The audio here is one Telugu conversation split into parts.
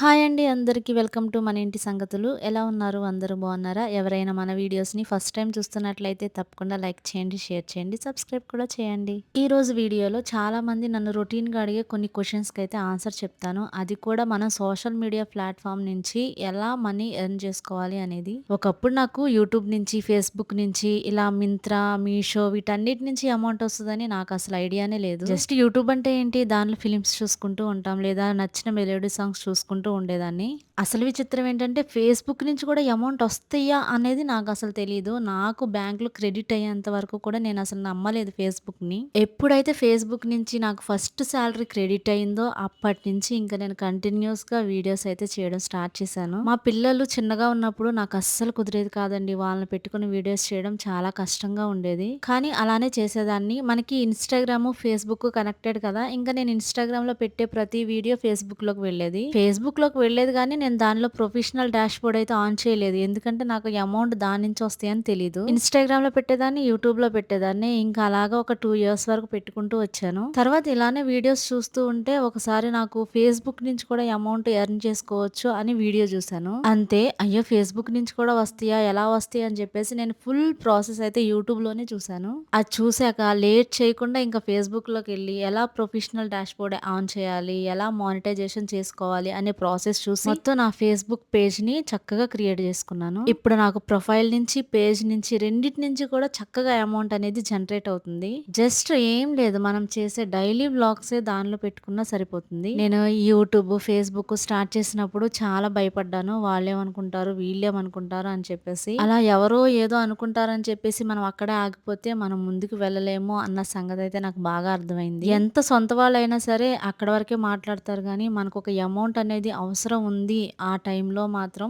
హాయ్ అండి అందరికీ వెల్కమ్ టు మన ఇంటి సంగతులు. ఎలా ఉన్నారు? అందరూ బాగున్నారా? ఎవరైనా మన వీడియోస్‌ని ఫస్ట్ టైమ్ చూస్తున్నట్లయితే తప్పకుండా లైక్ చేయండి, షేర్ చేయండి, సబ్స్క్రైబ్ కూడా చేయండి. ఈరోజు వీడియోలో చాలామంది నన్ను రొటీన్‌గా అడిగే కొన్ని క్వెషన్స్‌కైతే ఆన్సర్ చెప్తాను. అది కూడా మనం సోషల్ మీడియా ప్లాట్‌ఫామ్ నుంచి ఎలా మనీ ఎర్న్ చేసుకోవాలి అనేది. ఒకప్పుడు నాకు యూట్యూబ్ నుంచి, ఫేస్‌బుక్ నుంచి ఇలా మింత్రా, మీషో వీటన్నిటి నుంచి అమౌంట్ వస్తదని నాకసలు ఐడియానే లేదు. జస్ట్ యూట్యూబ్ అంటే ఏంటి? దానిలో ఫిలిమ్స్ చూసుకుంటూ ఉంటాం. లేదా నచ్చిన మెలోడీ సాంగ్స్ చూసుకుంటూ ఉండేదాన్ని. అసలు విచిత్రం ఏంటంటే ఫేస్‌బుక్ నుంచి కూడా అమౌంట్ వస్తాయా అనేది నాకసలు తెలీదు. నాకు బ్యాంక్‌లో క్రెడిట్ అయ్యేంత వరకు కూడా నేనసలు నమ్మలేదు ఫేస్‌బుక్‌ని. ఎప్పుడైతే ఫేస్‌బుక్ నుంచి నాకు ఫస్ట్ సాలరీ క్రెడిట్ అయిందో అప్పటినుంచి ఇంక నేను కంటిన్యూయస్‌గా వీడియోస్ అయితే చేయడం స్టార్ట్ చేశాను. మా పిల్లలు చిన్నగా ఉన్నప్పుడు నాకస్సలు కుదిరేది కాదండి. వాళ్ళని పెట్టుకొని వీడియోస్ చేయడం చాలా కష్టంగా ఉండేది. కానీ అలానే చేసేదాన్ని. మనకి ఇన్‌స్టాగ్రాము, ఫేస్‌బుక్ కనెక్టెడ్ కదా! ఇంక నేను ఇన్‌స్టాగ్రామ్‌లో పెట్టే ప్రతి వీడియో ఫేస్‌బుక్‌లోకి వెళ్ళేది. ఫేస్‌బుక్‌లోకి వెళ్ళేది గానీ, నేను దానిలో ప్రొఫెషనల్ డాష్‌బోర్డ్ అయితే ఆన్ చేయలేదు. ఎందుకంటే, నాకు ఈ అమౌంట్ దాని నుంచి వస్తాయని తెలీదు. ఇన్‌స్టాగ్రామ్‌లో పెట్టేదాన్ని, యూట్యూబ్‌లో పెట్టేదాన్ని. ఇంకా అలాగా ఒక 2 ఇయర్స్ వరకు పెట్టుకుంటూ వచ్చాను. తర్వాత ఇలానే వీడియోస్ చూస్తూ ఉంటే, ఒకసారి నాకు ఫేస్‌బుక్ నుంచి కూడా ఈ అమౌంట్ ఎర్న్ చేసుకోవచ్చు అని వీడియో చూసాను. అంతే, అయ్యో! ఫేస్‌బుక్ నుంచి కూడా వస్తాయా? ఎలా వస్తాయి? అని చెప్పేసి నేను ఫుల్ ప్రాసెస్ అయితే యూట్యూబ్‌లోనే చూసాను. అది చూసాక లేట్ చేయకుండా ఇంకా ఫేస్‌బుక్‌లోకెళ్ళి ఎలా ప్రొఫెషనల్ డాష్‌బోర్డ్ ఆన్ చేయాలి? ఎలా మానిటైజేషన్ చేసుకోవాలి? అనే ప్రాసెస్ చూసి మొత్తం నా ఫేస్‌బుక్ పేజ్‌ని చక్కగా క్రియేట్ చేసుకున్నాను. ఇప్పుడు నాకు ప్రొఫైల్ నుంచి, పేజ్ నుంచి రెండిటి నుంచి కూడా చక్కగా అమౌంట్ అనేది జనరేట్ అవుతుంది. జస్ట్ ఏం లేదు, మనం చేసే డైలీ వ్లాగ్సే దానిలో పెట్టుకున్నా సరిపోతుంది. నేను యూట్యూబ్, ఫేస్‌బుక్ స్టార్ట్ చేసినప్పుడు చాలా భయపడ్డాను. వాళ్ళేమనుకుంటారు, వీళ్ళేమనుకుంటారు అని చెప్పేసి. అలా ఎవరో ఏదో అనుకుంటారని చెప్పేసి మనం అక్కడే ఆగిపోతే మనం ముందుకు వెళ్ళలేము అన్న సంగతయితే నాకు బాగా అర్థమైంది. ఎంత సొంత వాళ్ళైనా సరే అక్కడి వరకే మాట్లాడతారు గానీ, మనకొక అమౌంట్ అనేది అవసరం ఉంది ఆ టైంలో మాత్రం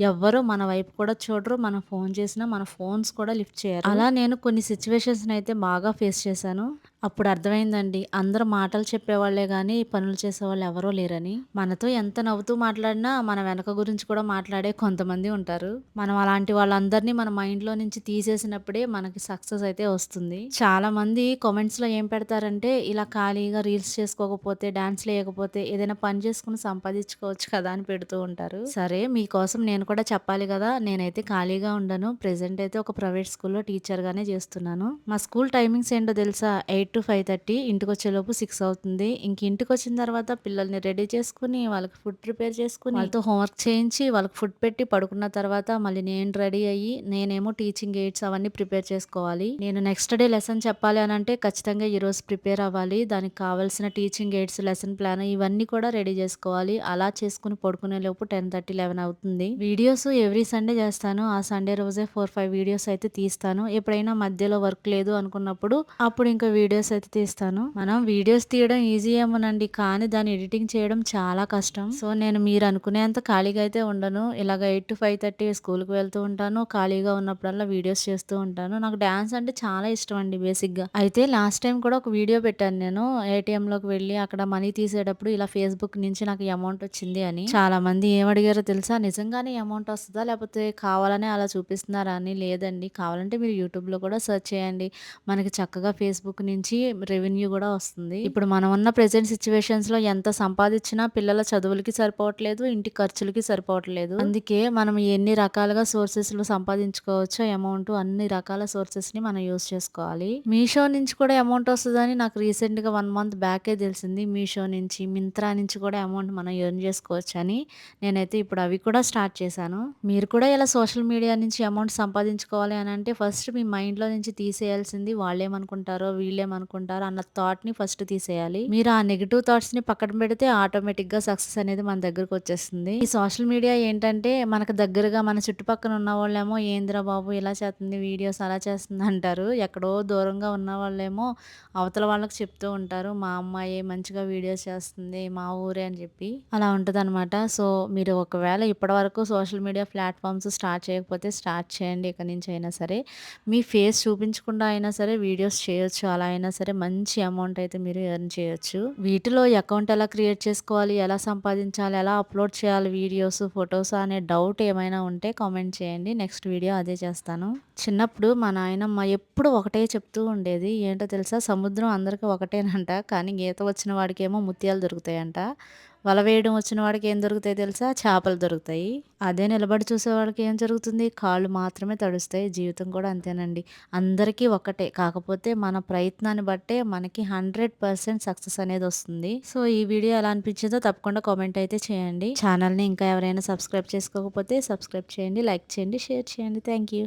ఎవ్వరు మన వైపు కూడా చూడరు. మనం ఫోన్ చేసినా మన ఫోన్స్ కూడా లిఫ్ట్ చేయరు. అలా నేను కొన్ని సిట్యుయేషన్స్‌నయితే బాగా ఫేస్ చేశాను. అప్పుడు అర్థమైందండి, అందరూ మాటలు చెప్పేవాళ్ళే గానీ, పనులు చేసేవాళ్ళు ఎవరూ లేరని. మనతో ఎంత నవ్వుతూ మాట్లాడినా, మన వెనక గురించి కూడా మాట్లాడే కొంతమంది ఉంటారు. మనం అలాంటి వాళ్ళందరినీ మన మైండ్‌లో నుంచి తీసేసినప్పుడే మనకి సక్సెస్ అయితే వస్తుంది. చాలామంది కామెంట్స్‌లో ఏం పెడతారంటే, ఇలా ఖాళీగా రీల్స్ చేసుకోకపోతే, డాన్స్‌లేయకపోతే ఏదైనా పని చేసుకొని సంపాదించుకోవచ్చు కదా అని పెడుతూ ఉంటారు. సరే, మీకోసం నేను కూడా చెప్పాలి గదా! నేనైతే ఖాళీగా ఉండను. ప్రెజెంట్ అయితే ఒక ప్రైవేట్ స్కూల్‌లో టీచర్‌గానే చేస్తున్నాను. మా స్కూల్ టైమింగ్స్ ఏంటో తెలుసా? 8-5:30, ఇంటికొచ్చేలోపు 6 అవుతుంది. ఇంక ఇంటికొచ్చిన తర్వాత పిల్లల్ని రెడీ చేసుకొని, వాళ్ళకి ఫుడ్ ప్రిపేర్ చేసుకొని, వాళ్ళతో హోంవర్క్ చేయించి, వాళ్ళకి ఫుడ్ పెట్టి పడుకున్న తర్వాత మళ్ళీ నేను రెడీ అయ్యి, నేనేమో టీచింగ్ ఎయిడ్స్ అవన్నీ ప్రిపేర్ చేసుకోవాలి. నేను నెక్స్ట్ డే లెసన్ చెప్పాలి అనంటే ఖచ్చితంగా ఈరోజు ప్రిపేర్ అవ్వాలి. దానికి కావాల్సిన టీచింగ్ ఎయిడ్స్, లెసన్ ప్లాన్ ఇవన్నీ కూడా రెడీ చేసుకోవాలి. అలా చేసుకొని పడుకునేలోపు 10:30, 11 అవుతుంది. వీడియోస్ ఎవ్రీ సండే చేస్తాను. ఆ సండే రోజే 4, 5 వీడియోస్ అయితే తీస్తాను. ఎప్పుడైనా మధ్యలో వర్క్ లేదు అనుకున్నప్పుడు అప్పుడు ఇంకా వీడియోస్ అయితే తీస్తాను. మనం వీడియోస్ తీయడం ఈజీ ఏమోనండి. కానీ దాన్ని ఎడిటింగ్ చేయడం చాలా కష్టం. సో, నేను మీరు అనుకునేంత ఖాళీగా అయితే ఉండను. ఇలాగ 8-5:30 స్కూల్‌కి వెళ్తూ ఉంటాను. ఖాళీగా ఉన్నప్పుడల్లా వీడియోస్ చేస్తూ ఉంటాను. నాకు డాన్స్ అంటే చాలా ఇష్టం అండి బేసిక్‌గా. అయితే లాస్ట్ టైమ్ కూడా ఒక వీడియో పెట్టాను నేను. ఏటీఎంలోకి వెళ్ళి అక్కడ మనీ తీసేటప్పుడు ఇలా ఫేస్‌బుక్ నుంచి నాకు ఈ అమౌంట్ వచ్చింది అని. చాలామంది ఏమడిగారో తెలుసా? నిజంగానే ఈ అమౌంట్ వస్తదా? లేకపోతే కావాలనే అలా చూపిస్తున్నారా అని. లేదండి, కావాలంటే మీరు యూట్యూబ్‌లో కూడా సెర్చ్ చేయండి. మనకి చక్కగా ఫేస్‌బుక్ నుంచి రెవెన్యూ గూడా వస్తుంది. ఇప్పుడు మనం ఉన్న ప్రెజెంట్ సిట్యుయేషన్స్‌లో ఎంత సంపాదిచ్చినా పిల్లల చదువులకి సరిపోవట్లేదు, ఇంటి ఖర్చులకి సరిపోవట్లేదు. అందుకే మనం ఎన్ని రకాలుగా సోర్సెస్‌లో సంపాదించుకోవచ్చో అమౌంట్, అన్ని రకాల సోర్సెస్‌ని మనం యూజ్ చేసుకోవాలి. మీషో నుంచి కూడా అమౌంట్ వస్తదని నాకు రీసెంట్‌గా 1 మంత్ బ్యాకే తెలిసింది. మీషో నుంచి, మింత్రా నుంచి కూడా అమౌంట్ మనం ఎర్న్ చేసుకోవచ్చని. నేనైతే ఇప్పుడు అవి కూడా స్టార్ట్ చేశాను. మీరు కూడా ఇలా సోషల్ మీడియా నుంచి అమౌంట్ సంపాదించుకోవాలి అనంటే ఫస్ట్ మీ మైండ్‌లో నుంచి తీసేయాల్సింది వాళ్ళేమనుకుంటారో, వీళ్ళేమనుకుంటారో అన్న థాట్‌ని ఫస్ట్ తీసేయాలి. మీరు ఆ నెగెటివ్ థాట్స్‌ని పక్కన పెడితే ఆటోమేటిక్‌గా సక్సెస్ అనేది మన దగ్గరకొచ్చేస్తుంది. ఈ సోషల్ మీడియా ఏంటంటే మనకు దగ్గరగా మన చుట్టుపక్కన ఉన్నవాళ్ళేమో ఏందిరా బాబు ఇలా చేస్తుంది వీడియోస్, అలా చేస్తుంది అంటారు. ఎక్కడో దూరంగా ఉన్నవాళ్ళేమో అవతల వాళ్ళకి చెప్తూ ఉంటారు. మా అమ్మాయి మంచిగా వీడియోస్ చేస్తుంది, మా ఊరే అని చెప్పి. అలా ఉంటదనమాట. సో, మీరు ఒకవేళ ఇప్పటివరకు సోషల్ మీడియా ప్లాట్‌ఫామ్స్ స్టార్ట్ చేయకపోతే స్టార్ట్ చేయండి ఇక నుంచైనా సరే. మీ ఫేస్ చూపించకుండా అయినా సరే వీడియోస్ చేయొచ్చు. అలా అయినా సరే మంచి అమౌంట్ అయితే మీరు ఎర్న్ చేయొచ్చు. వీటిలో అకౌంట్ ఎలా క్రియేట్ చేసుకోవాలి? ఎలా సంపాదించాలి? ఎలా అప్‌లోడ్ చేయాలి వీడియోస్, ఫోటోస్ అనే డౌట్ ఏమైనా ఉంటే కామెంట్ చేయండి. నెక్స్ట్ వీడియో అదే చేస్తాను. చిన్నప్పుడు మా నాయనమ్మ ఎప్పుడు ఒకటే చెప్తూ ఉండేది. ఏంటో తెలుసా? సముద్రం అందరికి ఒకటేనంట. కానీ ఈత వచ్చిన వాడికేమో ముత్యాలు దొరుకుతాయంట. వల వేయడం వచ్చిన వాడికి ఏం దొరుకుతాయి తెలుసా? చేపలు దొరుకుతాయి. అదే నిలబడి చూసేవాడికి ఏం జరుగుతుంది? కాళ్ళు మాత్రమే తడుస్తాయి. జీవితం కూడా అంతేనండి. అందరికీ ఒక్కటే. కాకపోతే మన ప్రయత్నాన్ని బట్టే మనకి 100% సక్సెస్ అనేదొస్తుంది. సో, ఈ వీడియో ఎలా అనిపించిందో తప్పకుండా కామెంట్ అయితే చేయండి. ఛానల్‌ని ఇంకా ఎవరైనా సబ్స్క్రైబ్ చేసుకోకపోతే సబ్స్క్రైబ్ చేయండి, లైక్ చేయండి, షేర్ చేయండి. Thank you.